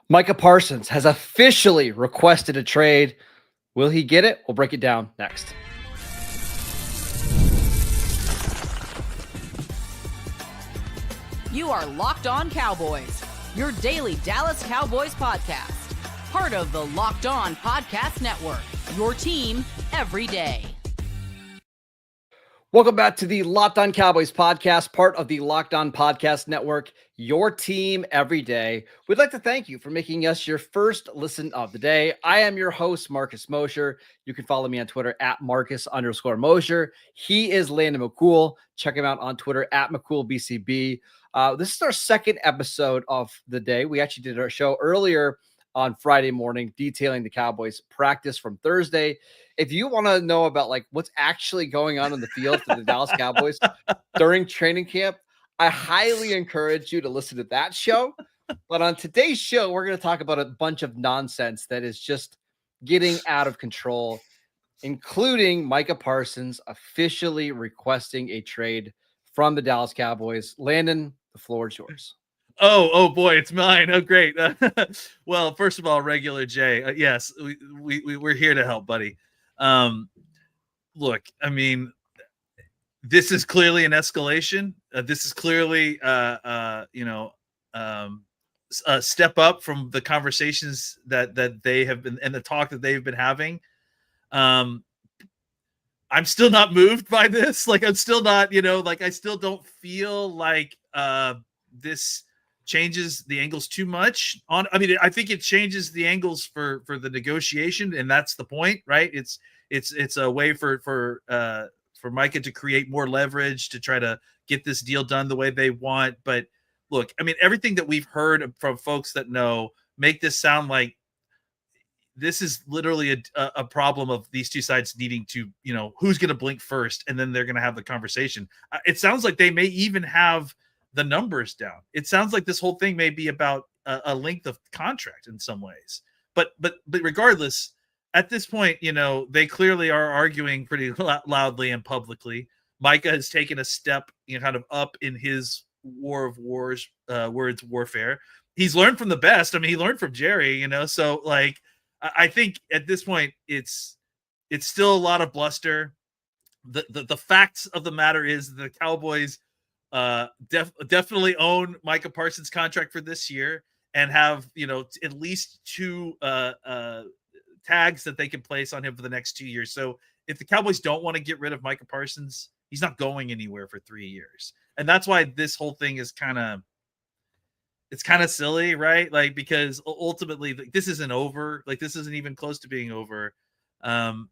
Micah Parsons has officially requested a trade. Will he get it? We'll break it down next. You are Locked On Cowboys, your daily Dallas Cowboys podcast. Part of the Locked On Podcast Network, your team every day. Welcome back to the Locked On Cowboys podcast, part of the Locked On Podcast Network, your team every day. We'd like to thank you for making us your first listen of the day. I am your host, Marcus Mosher. You can follow me on Twitter at Marcus_Mosher. He is Landon McCool. Check him out on Twitter at McCoolBCB. This is our second episode of the day. We actually did our show earlier on Friday morning detailing the Cowboys practice from Thursday. If you want to know about like what's actually going on in the field for the Dallas Cowboys during training camp, I highly encourage you to listen to that show. But on today's show, we're going to talk about a bunch of nonsense that is just getting out of control, including Micah Parsons officially requesting a trade from the Dallas Cowboys. Landon, the floor is yours. Oh boy, it's mine. Oh, great. Well, first of all, regular Jay. Yes, we're here to help, buddy. Look, I mean, this is clearly an escalation. This is clearly, a step up from the conversations that they have been and the talk that they've been having. I'm still not moved by this. Like, I'm still not, I still don't feel like this changes the angles too much. I think it changes the angles for the negotiation, and that's the point, right? It's a way for Micah to create more leverage to try to get this deal done the way they want. But look, I mean, everything that we've heard from folks that know make this sound like this is literally a problem of these two sides needing to, who's going to blink first, and then they're going to have the conversation. It sounds like they may even have the numbers down. It sounds like this whole thing may be about a length of contract in some ways. But regardless, at this point, they clearly are arguing pretty loudly and publicly. Micah has taken a step, kind of up in his war of wars, words warfare. He's learned from the best. I mean, he learned from Jerry, so like, I think at this point it's still a lot of bluster. The facts of the matter is the Cowboys definitely own Micah Parsons' contract for this year and have at least two tags that they can place on him for the next 2 years. So if the Cowboys don't want to get rid of Micah Parsons, he's not going anywhere for 3 years, and that's why this whole thing is kind of silly, right? Like, because ultimately this isn't over. Like, this isn't even close to being over. And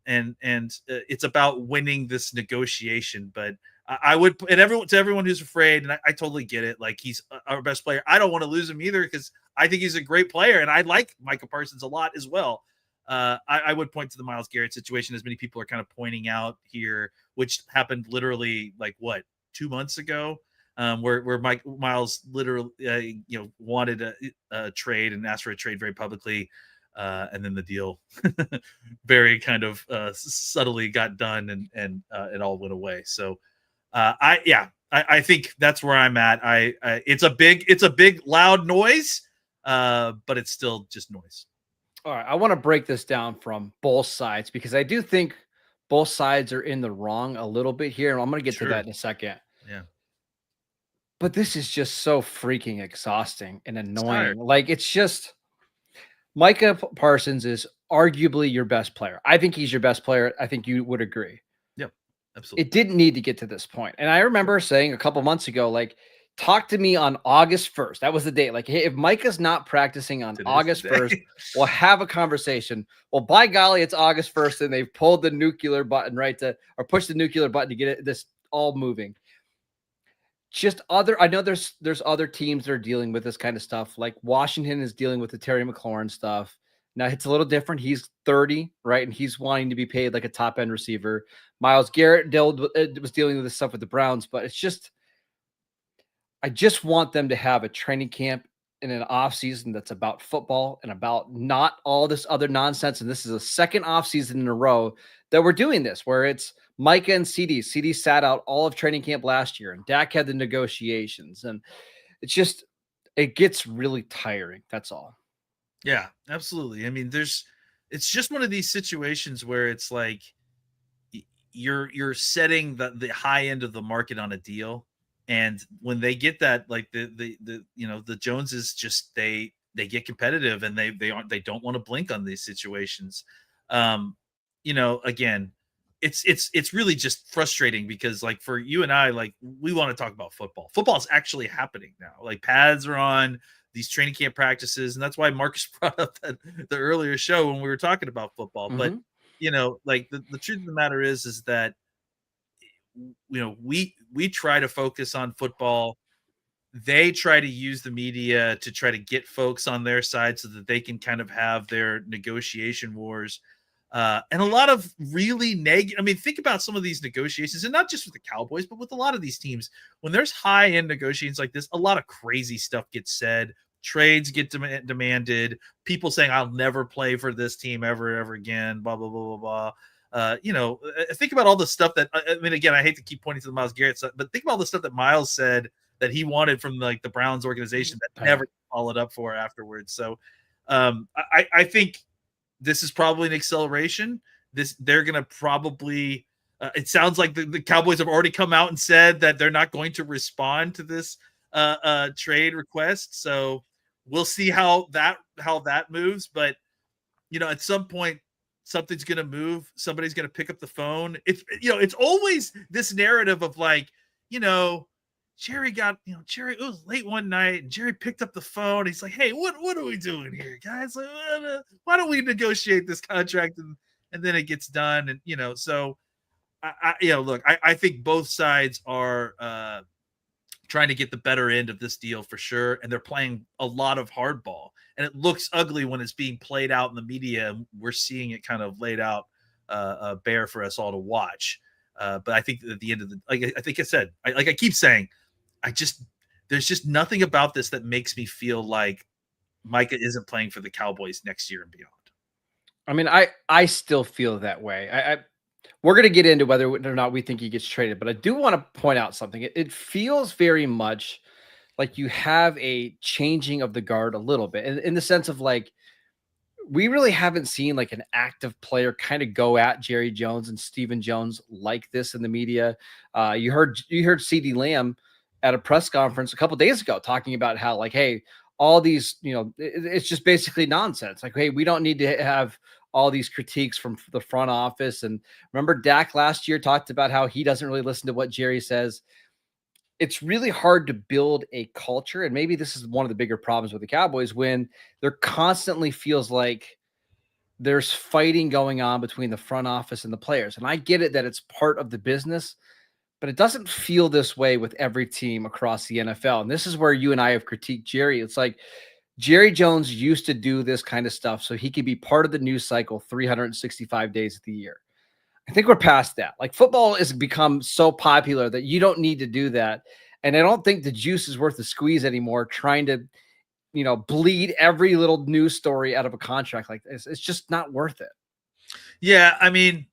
it's about winning this negotiation. But I would, and everyone who's afraid, and I totally get it. Like, he's our best player. I don't want to lose him either, because I think he's a great player, and I like Micah Parsons a lot as well. I would point to the Myles Garrett situation, as many people are kind of pointing out here, which happened literally 2 months ago. Where Myles literally, wanted a trade and asked for a trade very publicly, and then the deal very kind of subtly got done, and it all went away. So I think that's where I'm at. It's a big loud noise, but it's still just noise. All right, I want to break this down from both sides, because I do think both sides are in the wrong a little bit here, and I'm going to get to that in a second. Yeah. But this is just so freaking exhausting and annoying. Like, it's just Micah Parsons is arguably your best player. I think he's your best player. I think you would agree. Yep, absolutely. It didn't need to get to this point. And I remember saying a couple months ago, like, talk to me on August 1st. That was the date. Like, hey, if Micah's not practicing on August 1st, we'll have a conversation. Well, by golly, it's August 1st, and they've pulled the nuclear button, or pushed the nuclear button to get this all moving. I know there's other teams that are dealing with this kind of stuff. Like, Washington is dealing with the Terry McLaurin stuff. Now, it's a little different. He's 30, right? And he's wanting to be paid like a top end receiver. Myles Garrett was dealing with this stuff with the Browns, but I just want them to have a training camp in an off season that's about football and about not all this other nonsense. And this is a second off season in a row that we're doing this, where it's Micah and CD. CD sat out all of training camp last year, and Dak had the negotiations, and it gets really tiring. That's all. Yeah, absolutely. I mean, it's just one of these situations where it's like you're setting the high end of the market on a deal, and when they get that, like the Joneses, just they get competitive, and they don't want to blink on these situations. um Again, it's really just frustrating because, like, for you and I, like, we want to talk about football's actually happening now. Like, pads are on, these training camp practices, and that's why Marcus brought up the earlier show when we were talking about football. But Mhm. like, the truth of the matter is that we try to focus on football. They try to use the media to try to get folks on their side so that they can kind of have their negotiation wars. And a lot of really negative. I mean, think about some of these negotiations, and not just with the Cowboys, but with a lot of these teams. When there's high end negotiations like this, a lot of crazy stuff gets said. Trades get demanded. People saying, "I'll never play for this team ever again." Blah blah blah blah blah. Think about all the stuff that, I mean, again, I hate to keep pointing to the Myles Garrett stuff, but think about all the stuff that Miles said that he wanted from, like, the Browns organization that Oh, yeah. never followed up for afterwards. So I think this is probably an acceleration. They're going to probably. It sounds like the Cowboys have already come out and said that they're not going to respond to this trade request. So we'll see how that moves. But at some point, something's going to move. Somebody's going to pick up the phone. It's always this narrative of, like, you know, Jerry it was late one night and Jerry picked up the phone. He's like, "Hey, what are we doing here, guys? Like, why don't we negotiate this contract?" And then it gets done. And, so look, I think both sides are trying to get the better end of this deal for sure. And they're playing a lot of hardball, and it looks ugly when it's being played out in the media. And we're seeing it kind of laid out bare for us all to watch. But I think at the end of I think I said, I keep saying, there's just nothing about this that makes me feel like Micah isn't playing for the Cowboys next year and beyond. I mean, I still feel that way. I we're gonna get into whether or not we think he gets traded, but I do want to point out something. It feels very much like you have a changing of the guard a little bit, in the sense of, like, we really haven't seen, like, an active player kind of go at Jerry Jones and Stephen Jones like this in the media. You heard CD Lamb at a press conference a couple days ago talking about how, like, hey, all these, it's just basically nonsense. Like, hey, we don't need to have all these critiques from the front office. And remember, Dak last year talked about how he doesn't really listen to what Jerry says. It's really hard to build a culture, and maybe this is one of the bigger problems with the Cowboys, when there constantly feels like there's fighting going on between the front office and the players. And I get it that it's part of the business, but it doesn't feel this way with every team across the NFL. And this is where you and I have critiqued Jerry. It's like Jerry Jones used to do this kind of stuff so he could be part of the news cycle 365 days of the year. I think we're past that. Like, football has become so popular that you don't need to do that. And I don't think the juice is worth the squeeze anymore, trying to, bleed every little news story out of a contract like this. It's just not worth it. Yeah, I mean,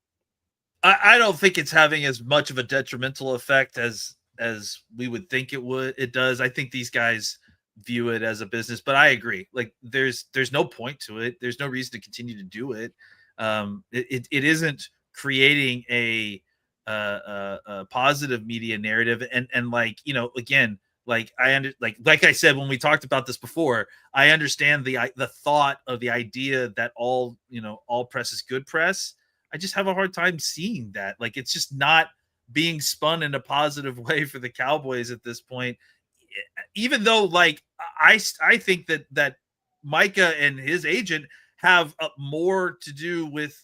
I don't think it's having as much of a detrimental effect as we would think it does. I think these guys view it as a business, but I agree. Like, there's no point to it. There's no reason to continue to do it. It isn't creating a positive media narrative. And, like, again, like, like I said when we talked about this before, I understand the thought of the idea that all press is good press. I just have a hard time seeing that. Like, it's just not being spun in a positive way for the Cowboys at this point. Even though, like, I think that Micah and his agent have more to do with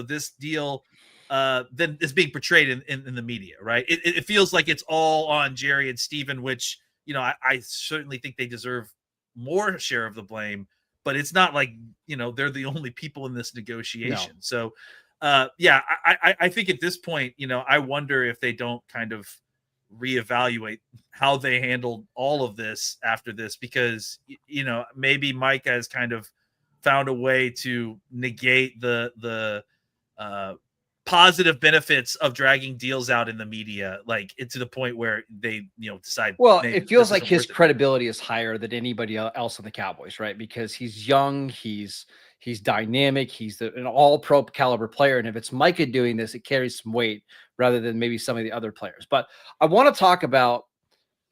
this deal than is being portrayed in the media, right? It feels like it's all on Jerry and Steven, which, I certainly think they deserve more share of the blame, but it's not like, they're the only people in this negotiation. No. So yeah, I think at this point, I wonder if they don't kind of reevaluate how they handled all of this after this, because maybe Mike has kind of found a way to negate the positive benefits of dragging deals out in the media, like to the point where they, decide. Well, it feels like his credibility is higher than anybody else on the Cowboys, right? Because he's young, he's dynamic, he's an all-pro caliber player, and if it's Micah doing this, it carries some weight rather than maybe some of the other players. But I want to talk about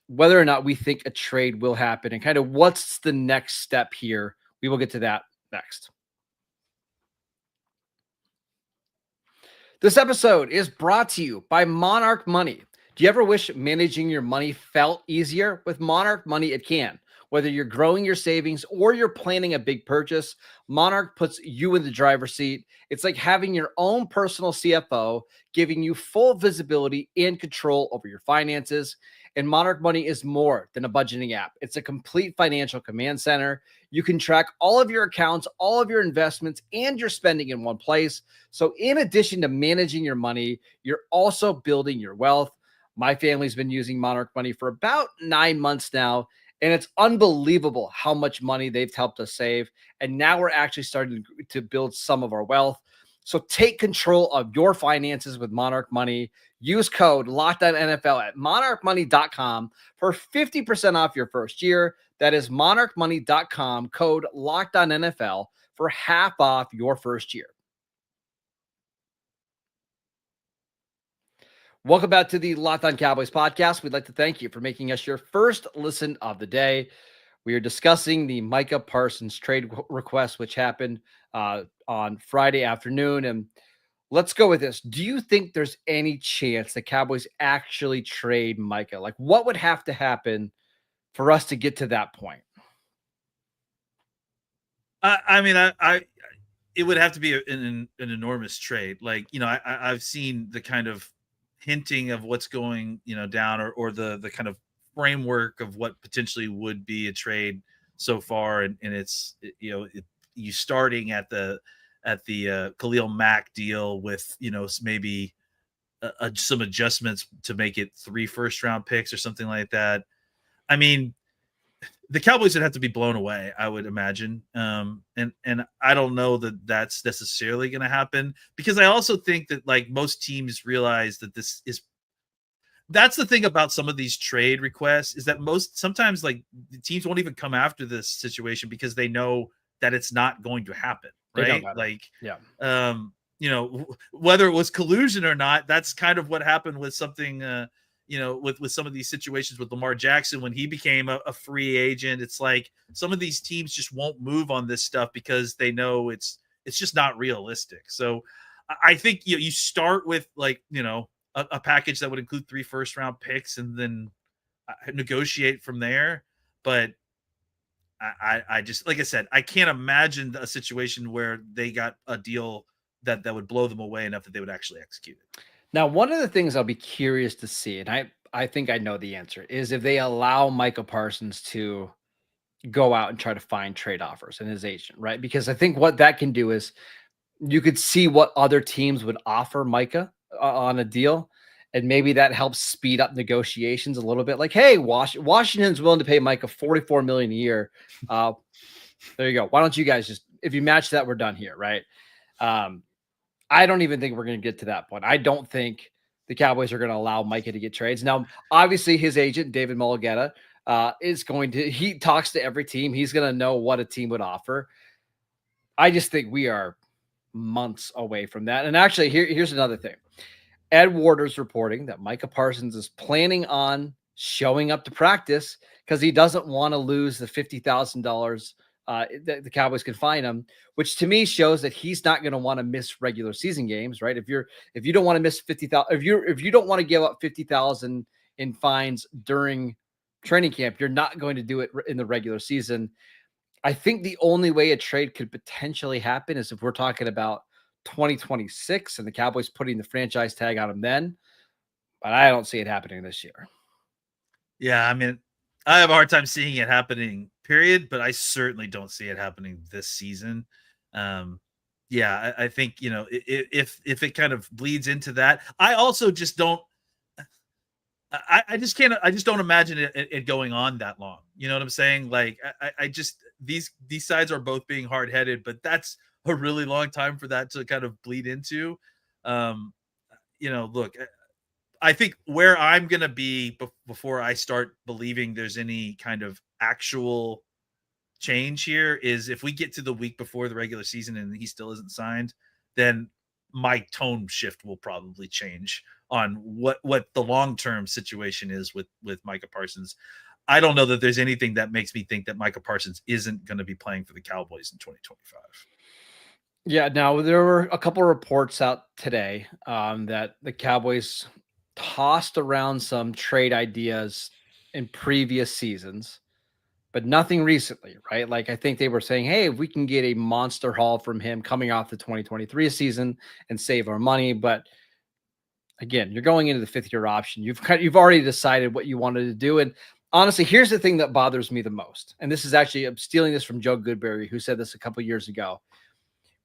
whether or not we think a trade will happen and kind of what's the next step here. We will get to that next. This episode is brought to you by Monarch Money. Do you ever wish managing your money felt easier? With Monarch Money, it can. Whether you're growing your savings or you're planning a big purchase, Monarch puts you in the driver's seat. It's like having your own personal CFO, giving you full visibility and control over your finances. And Monarch Money is more than a budgeting app. It's a complete financial command center. You can track all of your accounts, all of your investments, and your spending in one place. So in addition to managing your money, you're also building your wealth. My family's been using Monarch Money for about 9 months now, and it's unbelievable how much money they've helped us save. And now we're actually starting to build some of our wealth. So take control of your finances with Monarch Money. Use code LOCKEDONNFL at monarchmoney.com for 50% off your first year. That is monarchmoney.com, code LOCKEDONNFL for half off your first year. Welcome back to the Locked On Cowboys podcast. We'd like to thank you for making us your first listen of the day. We are discussing the Micah Parsons trade request, which happened on Friday afternoon. And let's go with this. Do you think there's any chance the Cowboys actually trade Micah? Like, what would have to happen for us to get to that point? It would have to be an enormous trade. Like, I've seen the kind of hinting of what's going, down or the kind of framework of what potentially would be a trade so far. And it's, you starting at the Khalil Mack deal with, maybe some adjustments to make it 3 first-round picks or something like that. I mean, the Cowboys would have to be blown away, I would imagine. And I don't know that that's necessarily going to happen, because I also think that, like, most teams realize that that's the thing about some of these trade requests, is that sometimes like the teams won't even come after this situation because they know that it's not going to happen. Right. Like, yeah. Whether it was collusion or not, that's kind of what happened with something, with some of these situations with Lamar Jackson when he became a free agent. It's like some of these teams just won't move on this stuff because they know it's just not realistic. So I think you start with, like, a package that would include 3 first-round picks and then negotiate from there. But I just, like I said, I can't imagine a situation where they got a deal that would blow them away enough that they would actually execute it. Now, one of the things I'll be curious to see, and I think I know the answer, is if they allow Micah Parsons to go out and try to find trade offers and his agent, right? Because I think what that can do is you could see what other teams would offer Micah on a deal, and maybe that helps speed up negotiations a little bit. Like, hey, Washington's willing to pay Micah $44 million a year. There you go. Why don't you guys just, if you match that, we're done here, right? I don't even think we're going to get to that point. I don't think the Cowboys are going to allow Micah to get trades. Now, obviously, his agent, David Mulligetta, he talks to every team. He's going to know what a team would offer. I just think we are months away from that. And actually, here's another thing. Ed Warder's reporting that Micah Parsons is planning on showing up to practice because he doesn't want to lose the $50,000 that the Cowboys can fine him, which to me shows that he's not going to want to miss regular season games, right? If you don't want to miss 50,000, if you don't want to give up 50,000 in fines during training camp, you're not going to do it in the regular season. I think the only way a trade could potentially happen is if we're talking about 2026 and the Cowboys putting the franchise tag on him then, but I don't see it happening this year. Yeah, I mean, I have a hard time seeing it happening, period, but I certainly don't see it happening this season. Yeah, I think, if it kind of bleeds into that, I also just don't, I just don't imagine it going on that long. You know what I'm saying? Like, I just, these sides are both being hard-headed, but that's a really long time for that to kind of bleed into. Look, I think where I'm going to be before I start believing there's any kind of actual change here is if we get to the week before the regular season and he still isn't signed, then my tone shift will probably change on what the long-term situation is with Micah Parsons. I don't know that there's anything that makes me think that Micah Parsons isn't going to be playing for the Cowboys in 2025. Yeah, now there were a couple of reports out today that the Cowboys tossed around some trade ideas in previous seasons, but nothing recently, right? Like I think they were saying, hey, if we can get a monster haul from him coming off the 2023 season and save our money. But again, you're going into the 5th-year option. You've already decided what you wanted to do. And honestly, here's the thing that bothers me the most. And this is actually, I'm stealing this from Joe Goodberry, who said this a couple years ago.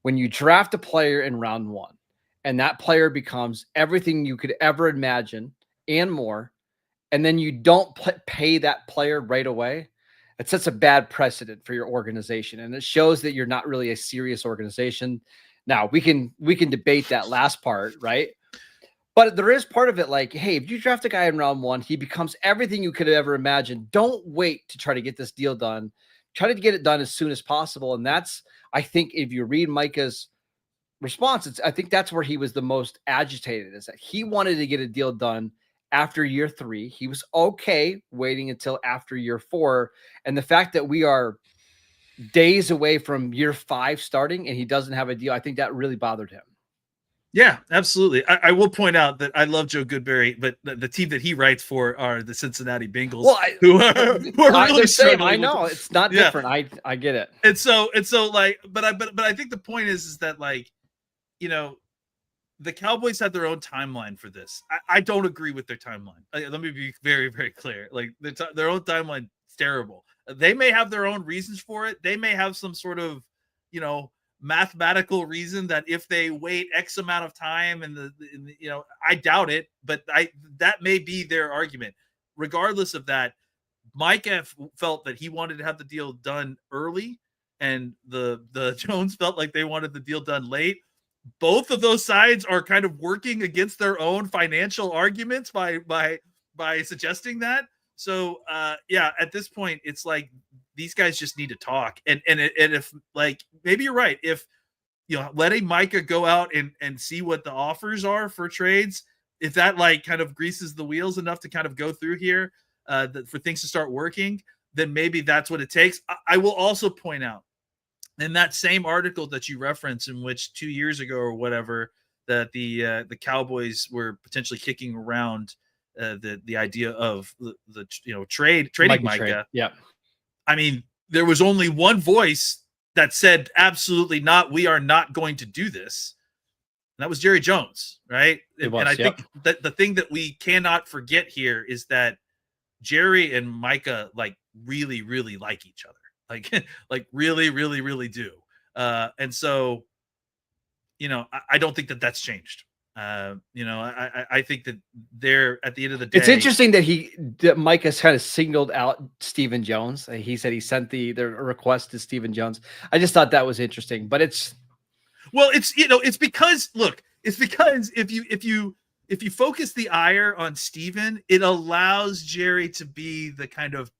When you draft a player in round 1 and that player becomes everything you could ever imagine and more, and then you don't pay that player right away, it sets a bad precedent for your organization. And it shows that you're not really a serious organization. Now we can debate that last part, right? But there is part of it like, hey, if you draft a guy in round 1, he becomes everything you could ever imagine. Don't wait to try to get this deal done. Try to get it done as soon as possible. And that's, I think, if you read Micah's response, I think that's where he was the most agitated, is that he wanted to get a deal done after year 3. He was okay waiting until after year 4. And the fact that we are days away from year 5 starting and he doesn't have a deal, I think that really bothered him. Yeah, absolutely. I will point out that I love Joe Goodberry, but the team that he writes for are the Cincinnati Bengals, who are really struggling. I know it's not different. I get it. And so like, but I think the point is that like, the Cowboys had their own timeline for this. I don't agree with their timeline. Let me be very, very clear. Like their own timeline is terrible. They may have their own reasons for it. They may have some sort of, mathematical reason that if they wait X amount of time and I doubt it, but that may be their argument. Regardless of that, Micah felt that he wanted to have the deal done early, and the Jones felt like they wanted the deal done late. Both of those sides are kind of working against their own financial arguments by suggesting that. So at this point, it's like these guys just need to talk. And if like, maybe you're right. If, letting Micah go out and see what the offers are for trades, if that like kind of greases the wheels enough to kind of go through here for things to start working, then maybe that's what it takes. I will also point out in that same article that you referenced, in which 2 years ago or whatever, that the Cowboys were potentially kicking around the idea of the trading Micah. Yeah. I mean, there was only one voice that said absolutely not. We are not going to do this. And that was Jerry Jones, right? And I think that the thing that we cannot forget here is that Jerry and Micah like really, really like each other. Like really, really, really do. And so, I don't think that that's changed. I think that they're, at the end of the day, it's interesting that Mike has kind of signaled out Stephen Jones. He said he sent the request to Stephen Jones. I just thought that was interesting, but it's because if you focus the ire on Stephen, it allows Jerry to be the kind of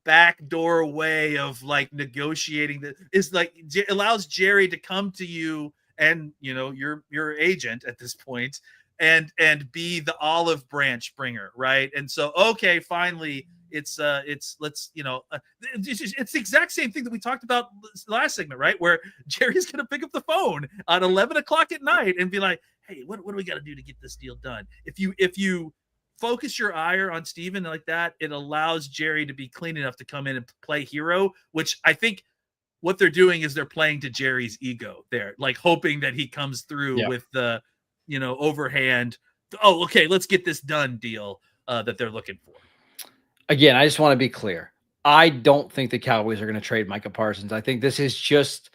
backdoor way of like negotiating that is like allows Jerry to come to you and your agent at this point and be the olive branch bringer, right? And so okay, finally it's let's it's the exact same thing that we talked about last segment, right? Where Jerry's gonna pick up the phone at 11 o'clock at night and be like, hey, what do we got to do to get this deal done? If you focus your ire on Steven like that, it allows Jerry to be clean enough to come in and play hero, which I think what they're doing is they're playing to Jerry's ego there, like hoping that he comes through with the, overhand, oh, okay, let's get this done deal that they're looking for. Again, I just want to be clear. I don't think the Cowboys are going to trade Micah Parsons. I think this is just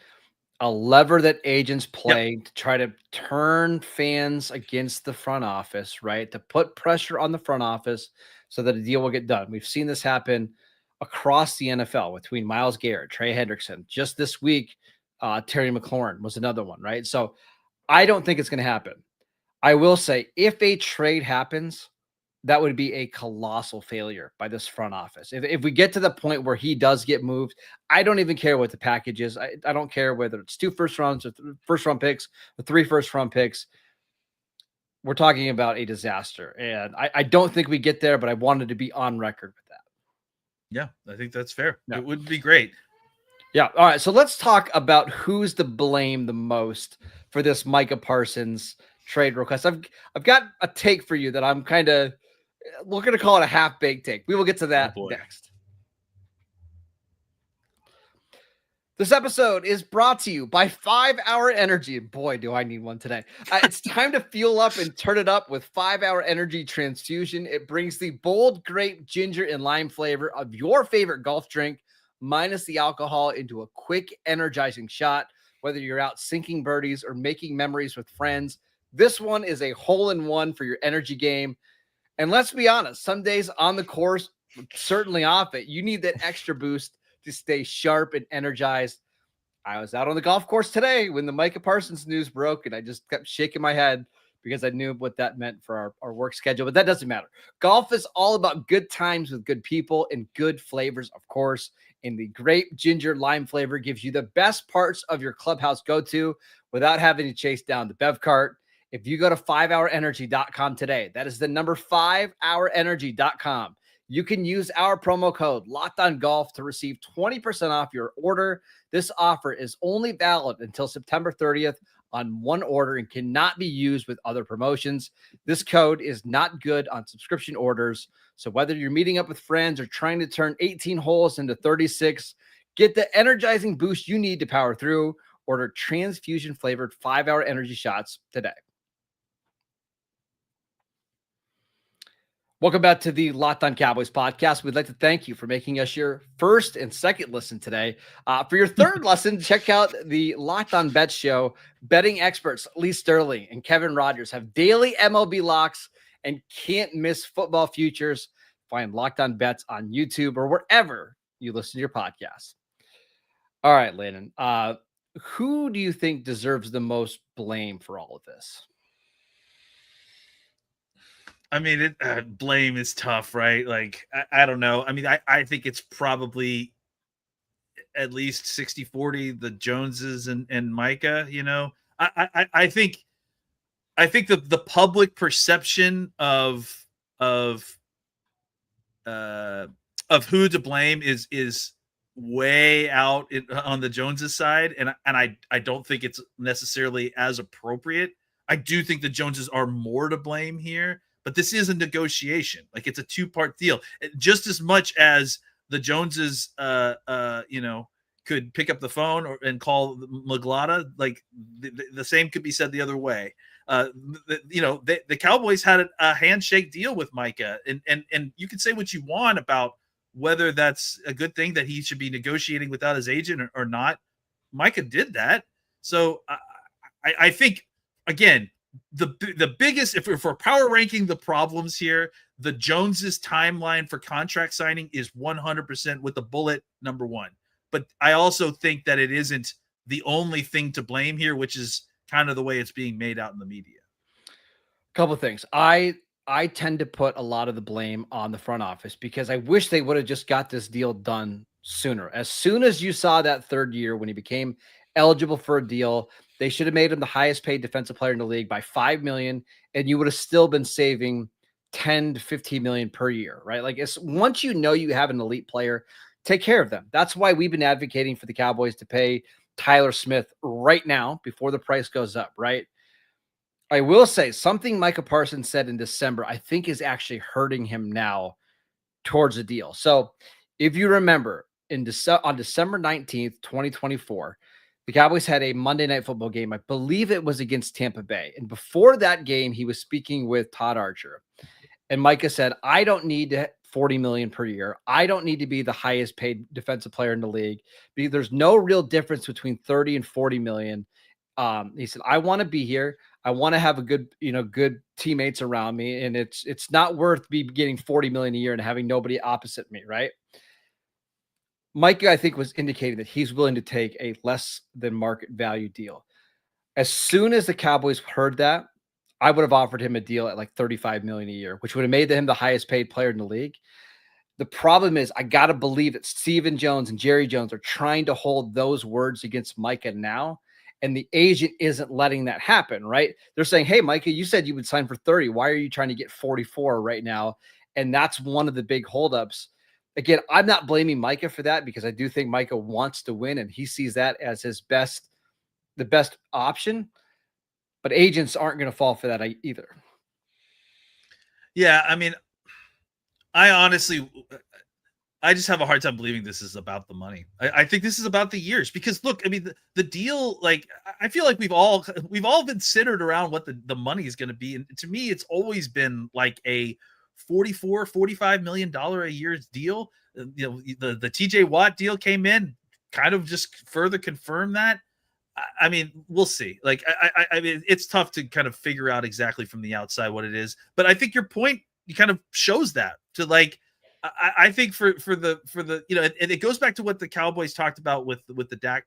a lever that agents play to try to turn fans against the front office, right? To put pressure on the front office so that a deal will get done. We've seen this happen across the NFL between Myles Garrett, Trey Hendrickson. Just this week, Terry McLaurin was another one, right? So I don't think it's going to happen. I will say, if a trade happens, that would be a colossal failure by this front office. If we get to the point where he does get moved, I don't even care what the package is. I don't care whether it's 2 first rounds or first round picks or 3 first round picks. We're talking about a disaster. And I don't think we get there, but I wanted to be on record with that. Yeah, I think that's fair. Yeah. It would be great. Yeah. All right. So let's talk about who's to blame the most for this Micah Parsons trade request. I've got a take for you that I'm kind of, we're going to call it a half-baked take. We will get to that next. This episode is brought to you by 5 Hour Energy. Boy, do I need one today. It's time to fuel up and turn it up with 5 Hour Energy Transfusion. It brings the bold grape, ginger, and lime flavor of your favorite golf drink, minus the alcohol, into a quick, energizing shot. Whether you're out sinking birdies or making memories with friends, this one is a hole-in-one for your energy game. And let's be honest, some days on the course, certainly off it, you need that extra boost to stay sharp and energized. I was out on the golf course today when the Micah Parsons news broke, and I just kept shaking my head because I knew what that meant for our work schedule. But that doesn't matter. Golf is all about good times with good people and good flavors, of course. And the grape, ginger, lime flavor gives you the best parts of your clubhouse go-to without having to chase down the bev cart. If you go to 5hourenergy.com today, that is the number 5hourenergy.com. You can use our promo code LOCKEDONGOLF to receive 20% off your order. This offer is only valid until September 30th on one order and cannot be used with other promotions. This code is not good on subscription orders. So whether you're meeting up with friends or trying to turn 18 holes into 36, get the energizing boost you need to power through. Order transfusion flavored 5 Hour Energy shots today. Welcome back to the Locked On Cowboys podcast. We'd like to thank you for making us your first and second listen today. For your third lesson, check out the Locked On Bets show. Betting experts Lee Sterling and Kevin Rogers have daily MLB locks and can't miss football futures. Find Locked On Bets on YouTube or wherever you listen to your podcast. All right, Landon. Who do you think deserves the most blame for all of this? I mean, blame is tough, right? Like, I don't know. I mean, I think it's probably at least 60-40, the Joneses and Micah, you know. I think the public perception of who to blame is way out on the Joneses side, and I don't think it's necessarily as appropriate. I do think the Joneses are more to blame here. But this is a negotiation. Like, it's a 2-part deal. Just as much as the Joneses, could pick up the phone and call Maglada, like the same could be said the other way. The Cowboys had a handshake deal with Micah, and you can say what you want about whether that's a good thing that he should be negotiating without his agent or not. Micah did that. So I think, again, the biggest, if we're power ranking the problems here, the Joneses timeline for contract signing is 100% with the bullet number 1. But I also think that it isn't the only thing to blame here, which is kind of the way it's being made out in the media. A couple of things. I tend to put a lot of the blame on the front office because I wish they would have just got this deal done sooner. As soon as you saw that third year when he became eligible for a deal, they should have made him the highest paid defensive player in the league by $5 million, and you would have still been saving $10 to $15 million per year, right? Like, it's once you know you have an elite player, take care of them. That's why we've been advocating for the Cowboys to pay Tyler Smith right now before the price goes up, right? I will say something Micah Parsons said in December, I think is actually hurting him now towards a deal. So if you remember, on December 19th, 2024, the Cowboys had a Monday Night Football game. I believe it was against Tampa Bay. And before that game, he was speaking with Todd Archer. And Micah said, I don't need $40 million per year. I don't need to be the highest paid defensive player in the league. Because there's no real difference between 30 and 40 million. He said, I want to be here. I want to have a good teammates around me. And it's not worth me getting 40 million a year and having nobody opposite me, right? Micah, I think, was indicating that he's willing to take a less than market value deal. As soon as the Cowboys heard that, I would have offered him a deal at like $35 million a year, which would have made him the highest paid player in the league. The problem is, I got to believe that Stephen Jones and Jerry Jones are trying to hold those words against Micah now. And the agent isn't letting that happen, right? They're saying, hey, Micah, you said you would sign for 30. Why are you trying to get 44 right now? And that's one of the big holdups. Again, I'm not blaming Micah for that, because I do think Micah wants to win and he sees that as the best option. But agents aren't going to fall for that either. Yeah, I mean, I just have a hard time believing this is about the money. I think this is about the years, because look, I mean, the deal, like, I feel like we've all been centered around what the money is going to be. And to me, it's always been like a $45 million a year deal. You know, the TJ Watt deal came in, kind of just further confirmed that. I mean, we'll see. Like, I mean, it's tough to kind of figure out exactly from the outside what it is, but I think your point kind of shows that. To like, I think for the you know, and it goes back to what the Cowboys talked about with the Dak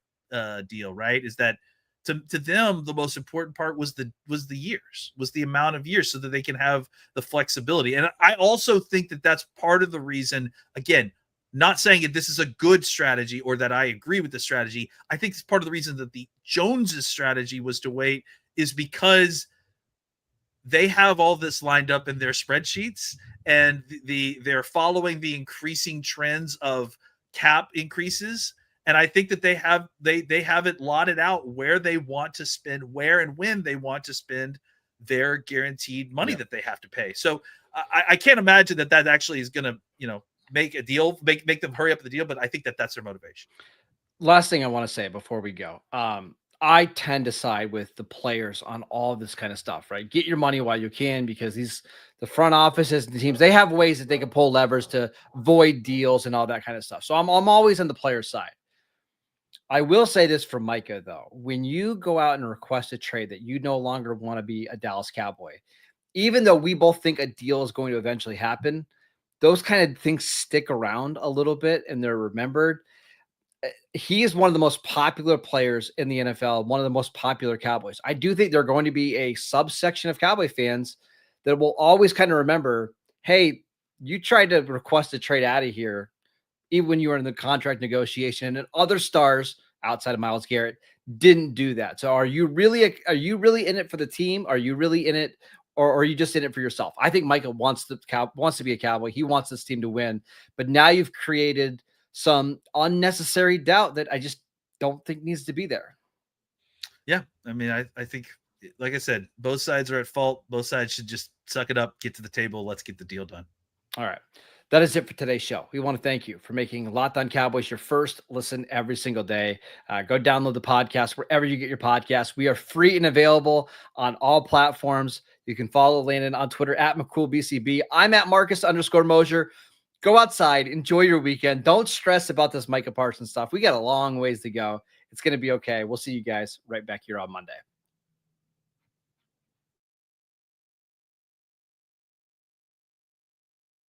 deal, right? Is that to them the most important part was the years, was the amount of years, so that they can have the flexibility. And I also think that that's part of the reason. Again, not saying that this is a good strategy or that I agree with the strategy. I think it's part of the reason that the Joneses strategy was to wait, is because they have all this lined up in their spreadsheets, and they're following the increasing trends of cap increases. And I think that they have it lotted out where they want to spend, where and when they want to spend their guaranteed money that they have to pay. So I can't imagine that actually is going to, you know, make a deal, make them hurry up the deal. But I think that that's their motivation. Last thing I want to say before we go. I tend to side with the players on all this kind of stuff, right? Get your money while you can, because the front offices and the teams, they have ways that they can pull levers to void deals and all that kind of stuff. So I'm always on the player side. I will say this for Micah, though. When you go out and request a trade that you no longer want to be a Dallas Cowboy, even though we both think a deal is going to eventually happen, those kind of things stick around a little bit and they're remembered. He is one of the most popular players in the NFL, one of the most popular Cowboys. I do think they're going to be a subsection of Cowboy fans that will always kind of remember, hey, you tried to request a trade out of here, even when you were in the contract negotiation, and other stars outside of Myles Garrett didn't do that. So are you really in it for the team? Are you really in it, or are you just in it for yourself? I think Micah wants to be a Cowboy. He wants this team to win, but now you've created some unnecessary doubt that I just don't think needs to be there. Yeah. I mean, I think, like I said, both sides are at fault. Both sides should just suck it up, get to the table. Let's get the deal done. All right. That is it for today's show. We want to thank you for making Locked On Cowboys your first listen every single day. Go download the podcast wherever you get your podcasts. We are free and available on all platforms. You can follow Landon on Twitter at McCoolBCB. I'm at Marcus_Mosher. Go outside, enjoy your weekend. Don't stress about this Micah Parsons stuff. We got a long ways to go. It's going to be okay. We'll see you guys right back here on Monday.